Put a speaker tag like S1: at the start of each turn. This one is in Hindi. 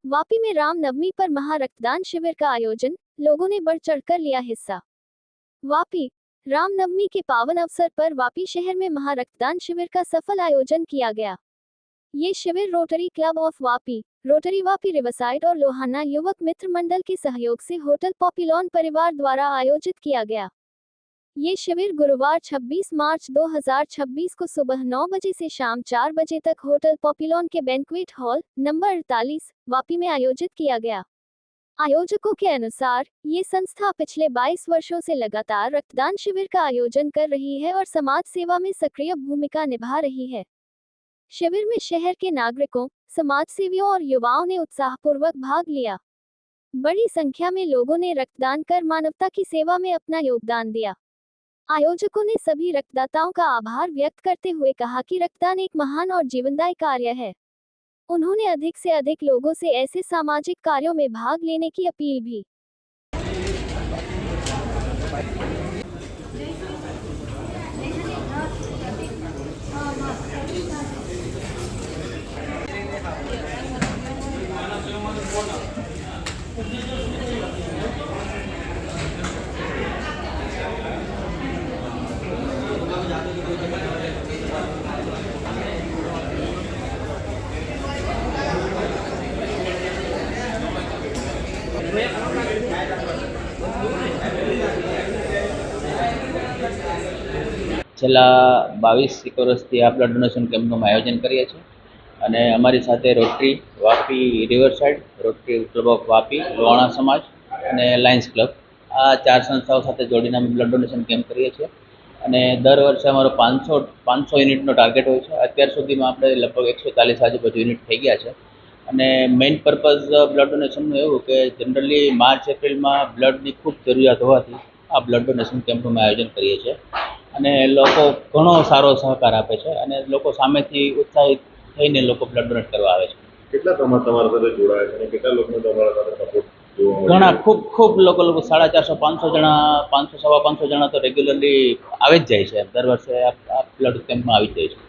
S1: वापी में रामनवमी पर महारक्तदान शिविर का आयोजन, लोगों ने बढ़ चढ़कर लिया हिस्सा। वापी रामनवमी के पावन अवसर पर वापी शहर में महारक्तदान शिविर का सफल आयोजन किया गया। ये शिविर rotary club of Vapi, rotary Vapi riverside और लोहाना युवक मित्र मंडल के सहयोग से होटल पॉपुलॉन परिवार द्वारा आयोजित किया गया। ये शिविर गुरुवार 26 मार्च 2026 को सुबह 9 बजे से शाम 4 बजे तक होटल पॉपुलॉन के बैंक्वेट हॉल नंबर 48 वापी में आयोजित किया गया। आयोजकों के अनुसार ये संस्था पिछले 22 वर्षों से लगातार रक्तदान शिविर का आयोजन कर रही है और समाज सेवा में सक्रिय भूमिका निभा रही है। शिविर में शहर के नागरिकों, समाजसेवियों और युवाओं ने उत्साहपूर्वक भाग लिया। बड़ी संख्या में लोगों ने रक्तदान कर मानवता की सेवा में अपना योगदान दिया। आयोजकों ने सभी रक्तदाताओं का आभार व्यक्त करते हुए कहा कि रक्तदान एक महान और जीवनदायी कार्य है। उन्होंने अधिक से अधिक लोगों से ऐसे सामाजिक कार्यों में भाग लेने की अपील भी।
S2: છેલ્લા 22 વર્ષથી આ બ્લડ ડોનેશન કેમ્પનું આયોજન કરીએ છીએ અને અમારી સાથે rotary Vapi રિવરસાઇડ, rotary club of Vapi, Lohana સમાજ અને લાયન્સ ક્લબ આ 4 સંસ્થાઓ સાથે જોડીને અમે બ્લડ ડોનેશન કેમ્પ કરીએ છીએ અને દર વર્ષે અમારો 500 યુનિટનો ટાર્ગેટ હોય છે. અત્યાર સુધીમાં આપણે લગભગ 140 આજુબાજુ યુનિટ થઈ ગયા છે અને મેઇન પર્પઝ બ્લડ ડોનેશનનું એવું કે જનરલી માર્ચ એપ્રિલમાં બ્લડની ખૂબ જરૂરિયાત હોવાથી આ બ્લડ ડોનેશન કેમ્પનું આયોજન કરીએ છીએ અને લોકો ઘણો સારો સહકાર આપે છે અને લોકો સામેથી ઉત્સાહિત થઈને લોકો બ્લડ ડોનેટ કરવા આવે છે.
S3: કેટલા તમારા સાથે જોડાયા છે અને કેટલા લોકોને તમારા સાથે સપોર્ટ જોવા મળે?
S2: ઘણા ખૂબ લોકો 450 500 જણા, 500 સવા 500 જણા તો રેગ્યુલરલી આવી જ જાય છે. દર વર્ષે આ બ્લડ કેમ્પમાં આવી જ જાય છે.